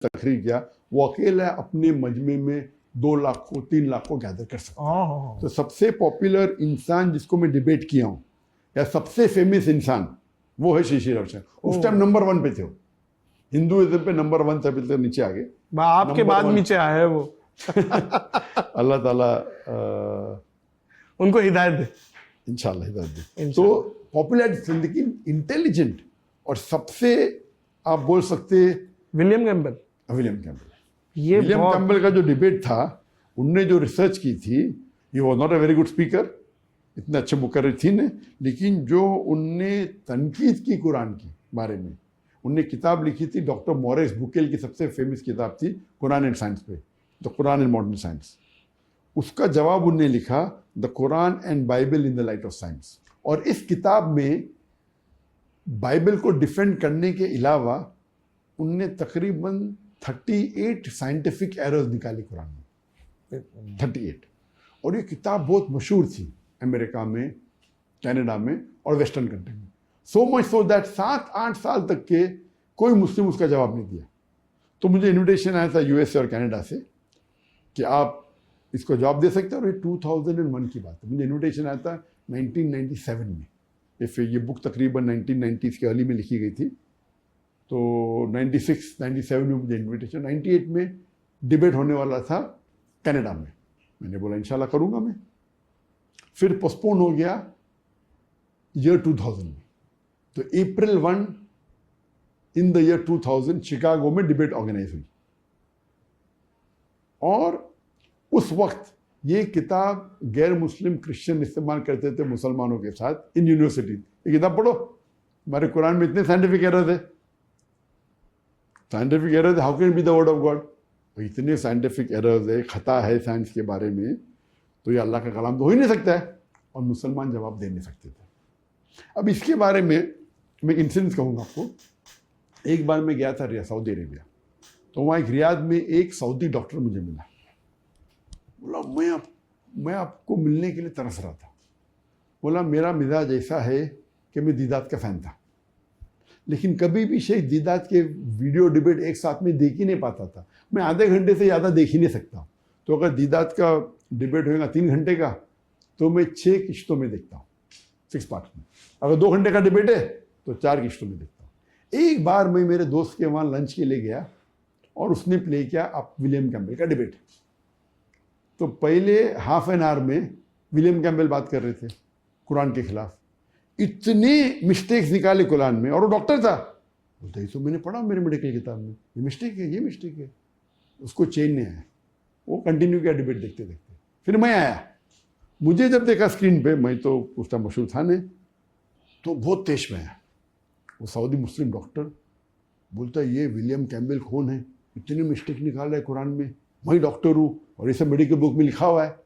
तकरीर किया, वो अकेला अपने मजमे में 2 लाख को 3 लाख को गैदर कर सकता है। तो सबसे पॉपुलर इंसान जिसको मैं डिबेट किया हूँ या सबसे फेमस इंसान वो है श्री श्री रविशंकर। उस टाइम नंबर 1 पे थे वो, हिंदुइज्म पे नंबर 1 था, फिर नीचे आ गए, आपके बाद नीचे आए वो। अल्लाह ताला उनको हिदायत दे, इंशाल्लाह हिदायत दे। तो पॉपुलैरिटी, लेकिन इंटेलिजेंट और सबसे आप बोल सकते विलियम कैम्पबेल। विलियम कैम्पबेल का जो डिबेट था, उनने जो रिसर्च की थी, ये was not a very good speaker, इतने अच्छे मुकर्रिर थी ने, लेकिन जो उनने तनकीद की कुरान की बारे में, उनने किताब लिखी थी, डॉक्टर मॉरिस बुकेल की सबसे फेमस किताब थी कुरान एंड साइंस पे, the Quran and modern science. उसका जवाब उनने लिखा the Quran and Bible in the light of science. और इस किताब में बाइबल को डिफेंड करने के अलावा उनने तकरीबन 38 साइंटिफिक एरर्स निकाली कुरान में, 38। और ये किताब बहुत मशहूर थी अमेरिका में, कनाडा में और वेस्टर्न कंट्री में। सो मच सो दैट 7-8 साल तक के कोई मुस्लिम उसका जवाब नहीं दिया। तो मुझे इन्विटेशन आया था यूएसए और कनाडा से कि आप इसको जवाब दे सकते हैं। और ये 2001 की बात है, मुझे इन्विटेशन आया था 1997 में। ये बुक तकरीबन 1990s के अर्ली में लिखी गई थी। तो 96-97 में मुझे इन्विटेशन, 98 में डिबेट होने वाला था कनाडा में। मैंने बोला इंशाल्लाह करूँगा मैं। फिर पोस्टपोन हो गया ईयर 2000 में। तो अप्रैल 1 इन द ईयर 2000 शिकागो में डिबेट ऑर्गेनाइज हुई। और उस वक्त ये किताब गैर मुस्लिम क्रिश्चियन इस्तेमाल करते थे मुसलमानों के साथ इन यूनिवर्सिटी। ये किताब पढ़ो, हमारे कुरान में इतने साइंटिफिक एरर थे, scientific error, how can be the word of God. इतने साइंटिफिक एरर्स है, खता है साइंस के बारे में, तो ये अल्लाह का कलाम तो हो ही नहीं सकता है। और मुसलमान जवाब दे नहीं सकते थे। अब इसके बारे में मैं इंसिडेंस कहूँगा आपको। एक बार मैं गया था सऊदी अरेबिया, तो वहाँ एक रियाद में एक सऊदी डॉक्टर मुझे मिला। बोला मैं आपको मिलने के लिए तरस रहा था। बोला मेरा मिजाज ऐसा है कि मैं दीदात का फ़ैन था, लेकिन कभी भी शेख दीदात के वीडियो डिबेट एक साथ में देख ही नहीं पाता था। मैं आधे घंटे से ज़्यादा देख ही नहीं सकता। तो अगर दीदात का डिबेट होगा 3 घंटे का, तो मैं 6 किश्तों में देखता हूँ, 6 पार्ट में। अगर 2 घंटे का डिबेट है तो 4 किश्तों में देखता हूँ। एक बार मैं मेरे दोस्त के वहाँ लंच के लिए गया और उसने प्ले किया आप विलियम कैम्पबेल का डिबेट। तो पहले हाफ एन आवर में विलियम कैम्पबेल बात कर रहे थे कुरान के खिलाफ, इतने मिस्टेक्स निकाले कुरान में, और वो डॉक्टर था। बोलते ये तो मैंने पढ़ा मेरे मेडिकल किताब में, ये मिस्टेक है, ये मिस्टेक है। उसको चेन नहीं आया, वो कंटिन्यू किया डिबेट देखते देखते। फिर मैं आया, मुझे जब देखा स्क्रीन पे, मैं तो उस टाइम मशहूर था नहीं, तो बहुत तेज में आया। वो सऊदी मुस्लिम डॉक्टर बोलता है ये विलियम कैम्पबेल कौन है, इतने मिस्टेक निकाल रहा है कुरान में, मैं डॉक्टर हूँ और ये सब मेडिकल बुक में लिखा हुआ है।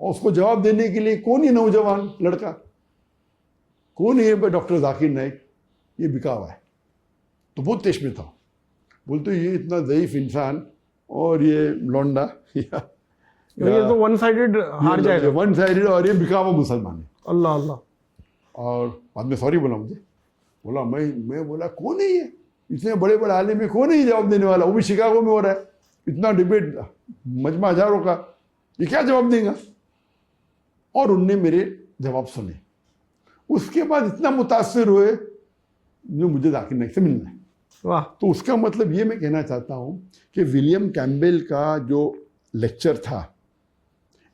और उसको जवाब देने के लिए कौन ये नौजवान लड़का, कौन है ये डॉक्टर जाकिर नाइक, ये बिका हुआ है। तो बहुत तेज में था। बोलते ये इतना ज़ईफ इंसान और ये लौंडा ये तो वन साइडेड हार जाएगा, वन साइडेड, और ये बिका हुआ मुसलमान है। अल्लाह अल्लाह। और बाद में सॉरी बोला मुझे। बोला मैं बोला कौन है ये, इतने बड़े बड़े आलिम में कौन है ये जवाब देने वाला, वो भी शिकागो में हो रहा है, इतना डिबेट मजमा हजारों का, ये क्या जवाब देगा। और उनने मेरे जवाब सुने। उसके बाद इतना मुतासिर हुए जो मुझे जाकिर नाइक से मिलना है। वाह। तो उसका मतलब ये मैं कहना चाहता हूँ कि विलियम कैम्पबेल का जो लेक्चर था,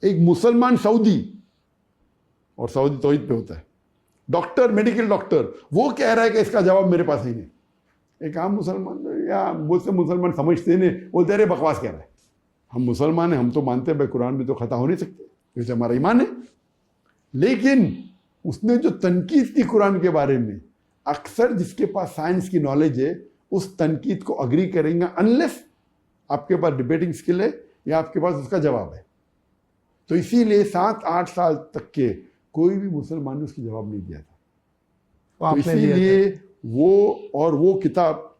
एक मुसलमान सऊदी, और सऊदी तौहीद पे होता है, डॉक्टर, मेडिकल डॉक्टर, वो कह रहा है कि इसका जवाब मेरे पास ही नहीं। एक आम मुसलमान या मुझसे मुसलमान समझते नहीं, बोलते अरे बकवास कह रहा है। हम मुसलमान हैं, हम तो मानते हैं भाई कुरान में तो खता हो नहीं सकते, क्योंकि हमारा ईमान है। लेकिन उसने जो तनकीद की कुरान के बारे में, अक्सर जिसके पास साइंस की नॉलेज है उस तनकीद को अग्री करेंगे अनलेस आपके पास डिबेटिंग स्किल है या आपके पास उसका जवाब है। तो इसीलिए 7-8 साल तक के कोई भी मुसलमान ने उसकी जवाब नहीं दिया था। तो इसीलिए वो किताब,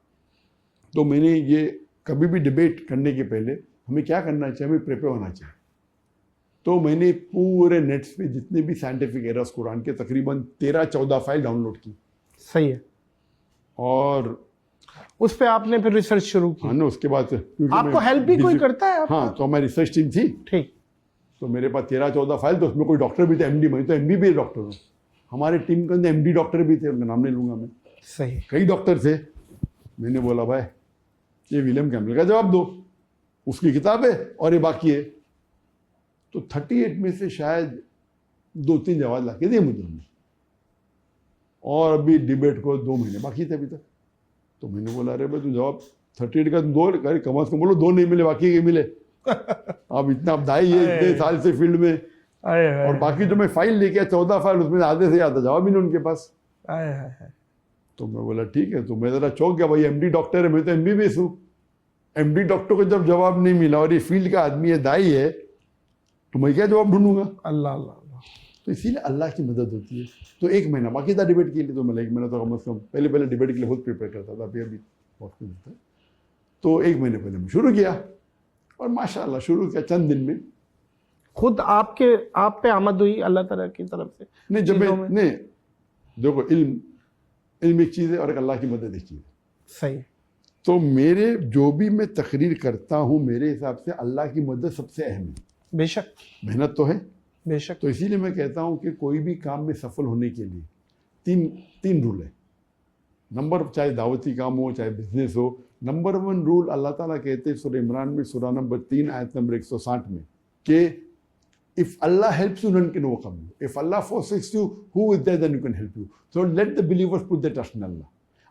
तो मैंने ये कभी भी डिबेट करने के पहले हमें क्या करना चाहिए, हमें प्रिपेयर होना चाहिए। तो मैंने पूरे नेट्स पे जितने भी साइंटिफिक एरर्स कुरान के तकरीबन 13-14 फाइल डाउनलोड की। सही है। और उस पे आपने फिर रिसर्च शुरू की। हाँ ना, उसके बाद क्योंकि आपको मैं हेल्प भी कोई busy- करता है आपको? हाँ, तो हमारी रिसर्च टीम थी, ठीक। तो मेरे पास 13-14 फाइल, तो उसमें कोई डॉक्टर भी थे, एमडी, मैं तो एमबीबीएस डॉक्टर हूँ, हमारे टीम के अंदर एमडी डॉक्टर भी थे, उनका नाम नहीं लूंगा मैं, सही। कई डॉक्टर थे। मैंने बोला भाई ये विलियम कैम्पबेल का जवाब दो, उसकी किताब है और ये बाकी है। तो 38 में से शायद 2-3 जवाब ला के दिए मुझे उन्होंने, और अभी डिबेट को 2 महीने बाकी थे अभी तक। तो मैंने बोला अरे भाई तू जवाब 38 का 2, कम से कम बोलो 2 नहीं मिले, बाकी के मिले। अब इतना अब दाई है इतने साल से फील्ड में, आए हाय, और बाकी जो मैं फाइल लेके 14 फाइल, उसमें आधे से ज़्यादा जवाब ही नहीं उनके पास। आए हाय हाय। तो मैं बोला ठीक है, तो मैं ज़रा चौंक गया, भाई एमडी डॉक्टर है, मैं तो एमबीबीएस हूँ, एमडी डॉक्टर को जब जवाब नहीं मिला और ये फील्ड का आदमी है, दाई है, तो मैं क्या जवाब ढूंढूंगा। अल्लाह अल्लाह अल्लाह। तो इसीलिए अल्लाह की मदद होती है। तो 1 महीना बाकी था डिबेट के लिए, तो मैं 1 महीना तो कम से कम पहले डिबेट के लिए खुद प्रिपेयर करता था, अभी बहुत कुछ था। तो 1 महीने पहले मैं शुरू किया, और माशाल्लाह शुरू किया, चंद दिन में खुद आप पे आमद हुई अल्लाह ताला की तरफ से? नहीं, जब चीज़ों मैं में? नहीं, देखो इल्म एक चीज़ है और एक अल्लाह की मदद एक चीज़ है। सही। तो मेरे जो भी मैं तकरीर करता हूँ, मेरे हिसाब से अल्लाह की मदद सबसे अहम है। बेशक मेहनत तो है, बेशक। तो इसीलिए मैं कहता हूँ कि कोई भी काम में सफल होने के लिए तीन रूल है। नंबर, चाहे दावती काम हो चाहे बिजनेस हो, नंबर 1 रूल अल्लाह ताला कहते हैं सूरह इमरान में, सूरह नंबर 3 आयत नंबर 160 में, कि if Allah helps you none can overcome you, if Allah forsakes you who is there then you can help you, so let the believers put their trust in Allah।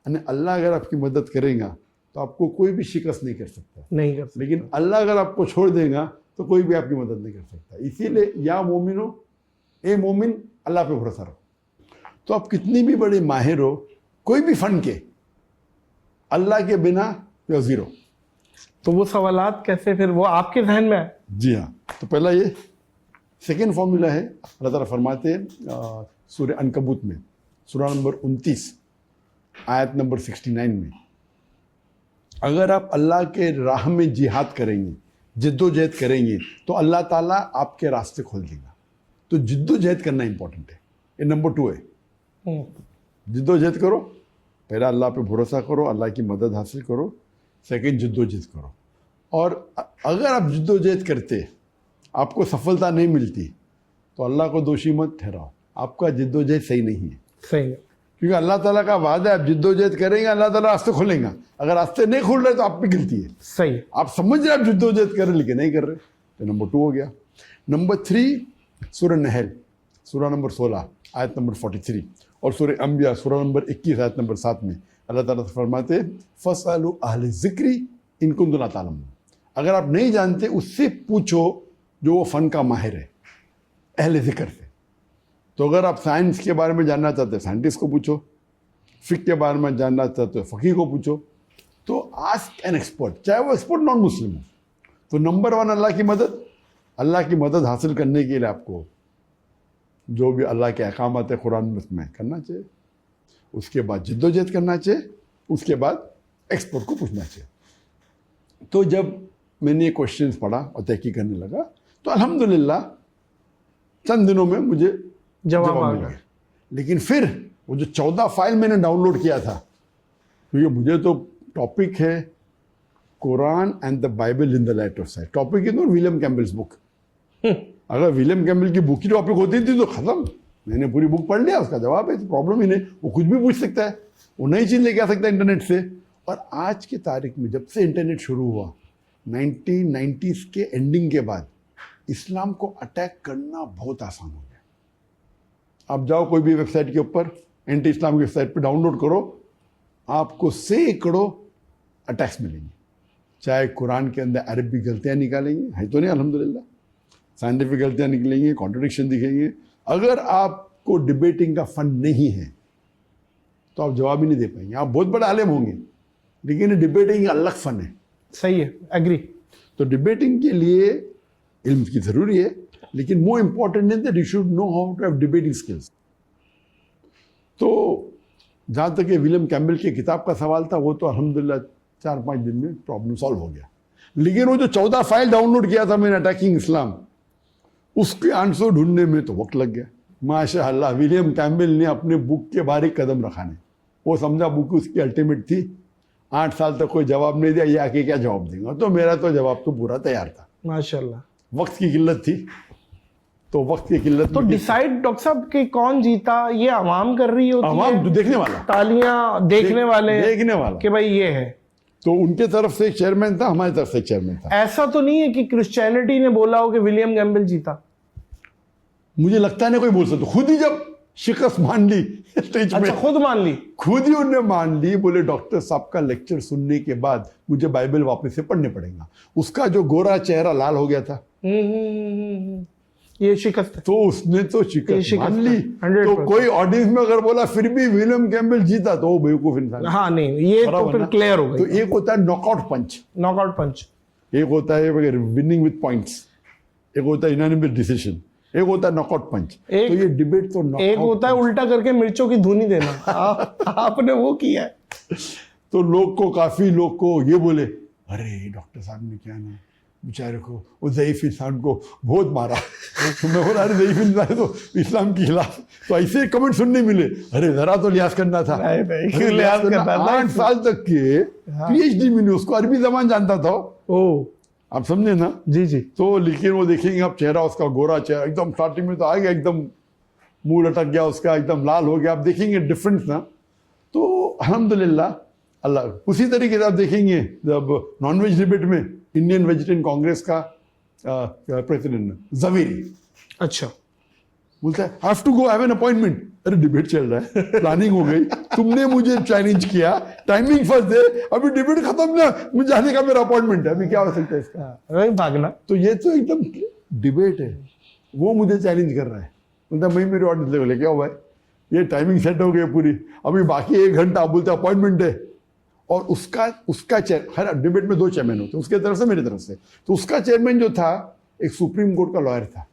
यानी अल्लाह अगर आपकी मदद करेगा तो आपको कोई भी शिकस्त नहीं कर सकता, नहीं कर सकते। लेकिन अल्लाह अगर आपको छोड़ देगा तो कोई भी आपकी मदद नहीं कर सकता। इसीलिए या मोमिनो, ए मोमिन, अल्लाह पे भरोसा रखो। तो आप कितनी भी बड़े माहिर हो, कोई भी फन के, अल्लाह के बिना यू आर जीरो। तो वो सवालात कैसे फिर वो आपके जहन में है? जी हाँ, तो पहला ये सेकेंड फॉर्मूला है, अल्लाह ताला फरमाते हैं सूरह अनकबूत में, सूरह नंबर 29 आयत नंबर 69 में, अगर आप अल्लाह के राह में जिहाद करेंगे, जिद्दोजहद करेंगे, तो अल्लाह ताला आपके रास्ते खोल देगा। तो जिद्दोजहद करना इंपॉर्टेंट है, ये नंबर 2 है। जिद्दोजहद करो, पहला अल्लाह पे भरोसा करो, अल्लाह की मदद हासिल करो, सेकंड जिद्दोजहद करो। और अगर आप जिद्दोजहद करते आपको सफलता नहीं मिलती, तो अल्लाह को दोषी मत ठहराओ, आपका जिद्दोजहद सही नहीं है। सही। क्योंकि अल्लाह ताला का वादा है, आप जिद्दोजहद करेंगे अल्लाह ताला रास्ते खोलेंगे, अगर रास्ते नहीं खोल रहे तो आप भी गिलती है। सही। आप समझ रहे आप जिद्दोजहद कर रहे लेकिन नहीं कर रहे, तो नंबर 2 हो गया। नंबर 3 सूरह नहल, सूरह नंबर 16 आयत नंबर 43, और सूरह अंबिया सूरह नंबर 21 आयत नंबर 7 में अल्लाह ताला फरमाते फसअलू अहल ज़िक्री इन कुंतुम ला तालमून, अगर आप नहीं जानते उससे पूछो जो वो फ़न का माहिर है, अहले ज़िक्र से। तो अगर आप साइंस के बारे में जानना चाहते हैं साइंटिस्ट को पूछो, फ़िक़्ह के बारे में जानना चाहते हो फ़कीह को पूछो। तो आस्क एन एक्सपर्ट, चाहे वो एक्सपर्ट नॉन मुस्लिम हो। तो नंबर 1 अल्लाह की मदद, अल्लाह की मदद हासिल करने के लिए आपको जो भी अल्लाह के अहकामात है कुरान में उसमें करना चाहिए, उसके बाद जिद्दोजहद करना चाहिए, उसके बाद एक्सपर्ट को पूछना चाहिए। तो जब मैंने ये क्वेश्चंस पढ़ा और तहकीक करने लगा, तो अल्हम्दुलिल्लाह चंद दिनों में मुझे जवाब आ मिल गया। गया। लेकिन फिर वो जो 14 फाइल मैंने डाउनलोड किया था, क्योंकि मुझे तो टॉपिक है Quran and the Bible in the light of science, topic is not William Campbell's book. अगर विलियम कैम्बल की बुक की टॉपिक होती थी तो खत्म, मैंने पूरी बुक पढ़ लिया, उसका जवाब है, तो प्रॉब्लम ही नहीं, वो कुछ भी पूछ सकता है, वो नई चीज़ लेके आ सकता है इंटरनेट से। और आज की तारीख में जब से इंटरनेट शुरू हुआ 1990s के एंडिंग के बाद, इस्लाम को अटैक करना बहुत आसान हो गया। आप जाओ कोई भी वेबसाइट के ऊपर, एंटी इस्लामिक वेबसाइट पे डाउनलोड करो, आपको सैकड़ों अटैक्स मिलेंगे। चाहे कुरान के अंदर अरबी गलतियाँ निकालेंगे, है तो नहीं अल्हम्दुलिल्लाह, साइंटिफिक गलतियाँ निकलेंगी, कॉन्ट्रडिक्शन दिखेंगे। अगर आपको डिबेटिंग का फन नहीं है तो आप जवाब ही नहीं दे पाएंगे। आप बहुत बड़े आलिम होंगे, लेकिन डिबेटिंग अलग फन है। सही है, एग्री। तो डिबेटिंग के लिए इल्म की ज़रूरी है, लेकिन more important is that you should know how to have debating skills. तो जहाँ तक ये विलियम कैम्बल की किताब का सवाल था, वो तो अल्हम्दुलिल्लाह 4-5 दिन में प्रॉब्लम सॉल्व हो गया। लेकिन वो जो 14 फाइल डाउनलोड किया था मैंने अटैकिंग इस्लाम, उसके आंसर ढूंढने में तो वक्त लग गया। माशाअल्लाह विलियम कैम्बल ने अपने बुक के बाहर एक कदम रखा नहीं, वो समझा बुक उसकी अल्टीमेट थी, 8 साल तक कोई जवाब नहीं दिया, ये आके क्या जवाब देंगे। तो मेरा तो जवाब तो पूरा तैयार था। माशाल्लाह। वक्त की किल्लत थी, तो वक्त की किल्लत तो में डिसाइड डॉक्टर साहब कि कौन जीता ये आवाम कर रही होती आवाम है, देखने वाला, तालियां देखने वाले देखने वाला कि भाई ये है। तो उनके तरफ से एक चेयरमैन था, हमारी तरफ से एक चेयरमैन था। ऐसा तो नहीं है कि क्रिश्चियनिटी ने बोला हो कि विलियम गैम्बल जीता? मुझे लगता नहीं कोई बोल सकता, खुद ही जब शिकस्त मान ली स्टेज में, अच्छा, खुद मान ली? खुद ही उन्होंने मान ली। बोले डॉक्टर साहब का लेक्चर सुनने के बाद मुझे बाइबल वापस से पढ़ने पड़ेगा। उसका जो गोरा चेहरा लाल हो गया था, ये शिकस्त है। तो उसने तो ये शिकस्त शिकस्त मान ली। है, 100%। तो कोई ऑडियंस में अगर बोला फिर भी विलियम कैम्बल जीता, तो वो बेवकूफ इंसान। हाँ नहीं, ये तो बराबर फिर ना? क्लियर हो तो गई। एक होता है नॉकआउट पंच, नॉकआउट पंच। एक होता है विनिंग विद पॉइंट्स, एक होता है यूनानिमस डिसीजन, एक होता है नॉकआउट पंच। तो ये डिबेट तो एक होता है उल्टा करके मिर्चों की धुनी देना। आपने वो किया है। तो काफी लोग को ये बोले, अरे डॉक्टर साहब ने क्या ना बेचारे को, वो ज़ईफ इंसान को बहुत मारा। तो मैं बोला, अरे ज़ईफ इंसान है तो इस्लाम के खिलाफ। तो ऐसे कमेंट सुनने मिले, अरे जरा तो लिहाज करना था। नहीं, क्यों लिहाज करना था? 8 साल तक के PhD में उसको अरबी जबान जानता था। ओ, आप समझे ना? जी जी। तो लेकिन वो देखेंगे आप, चेहरा उसका गोरा चेहरा एकदम स्टार्टिंग में तो आ गया, एकदम मुंह लटक गया उसका, एकदम लाल हो गया। आप देखेंगे डिफरेंस ना। तो अल्हम्दुलिल्लाह अल्लाह। उसी तरीके से आप देखेंगे जब नॉनवेज डिबेट में इंडियन वेजिटेरियन कांग्रेस का प्रेसिडेंट जवेरी अच्छा, बोलता है, have to go, have an appointment. अरे डिबेट चल रहा है, प्लानिंग हो गई, तुमने मुझे चैलेंज किया, टाइमिंग फर्स्ट दे, अभी डिबेट खत्म ना, मुझे जाने का मेरा अपॉइंटमेंट है, अभी क्या हो सकता है इसका? वही भागना। तो ये तो एकदम डिबेट है। वो मुझे चैलेंज कर रहा है, बोलता मैं मेरे ऑडियंस लेवल क्या हुआ है, ये टाइमिंग सेट हो गई पूरी, अभी बाकी 1 घंटा। आप बोलते अपॉइंटमेंट है। और उसका चेयर, हर डिबेट में 2 चेयरमैन होते हैं, उसके तरफ से मेरी तरफ से। तो उसका चेयरमैन जो था एक सुप्रीम कोर्ट का लॉयर था,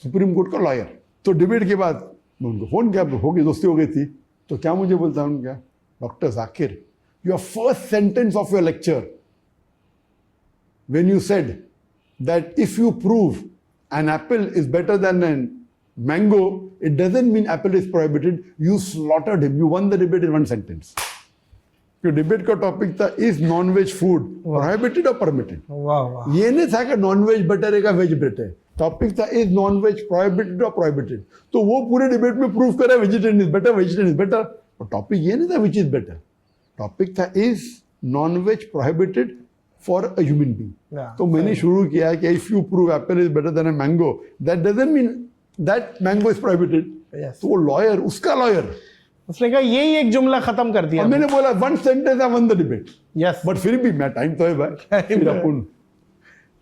सुप्रीम कोर्ट का लॉयर। तो डिबेट के बाद मैं उनको फोन किया, हो गई, दोस्ती हो गई थी। तो क्या मुझे बोलता है उनका, doctor Zakir, your first sentence of your lecture when you said that if you prove an apple is better than a mango, it doesn't mean apple is prohibited. You slaughtered him. You won the debate in 1 sentence. तो debate का topic था, is non veg food prohibited और permitted. वाह वाह। ये नहीं था कि नॉन वेज बेटर है का वेज बेटर है। टॉपिक था, इज नॉन वेज प्रोहिबिटेड और प्रोहिबिटेड। तो वो पूरे डिबेट में प्रूव करा vegetarian is better, vegetarian is better. और टॉपिक ये नहीं था विच इज बेटर, टॉपिक था is non veg prohibited for a human being. तो मैंने शुरू किया कि if you prove apple is better than a mango, that doesn't mean that mango is prohibited. तो वो लॉयर, उसका लॉयर, उसने कहा यही एक जुमला खत्म कर दिया। और मैंने बोला 1 sentence I one the debate. Yes, but फिर भी मैं टाइम तो है भाई, फिर अपन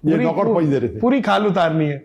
ये नॉकआउट पॉइंट दे रहे थे। पूरी खाल उतारनी है।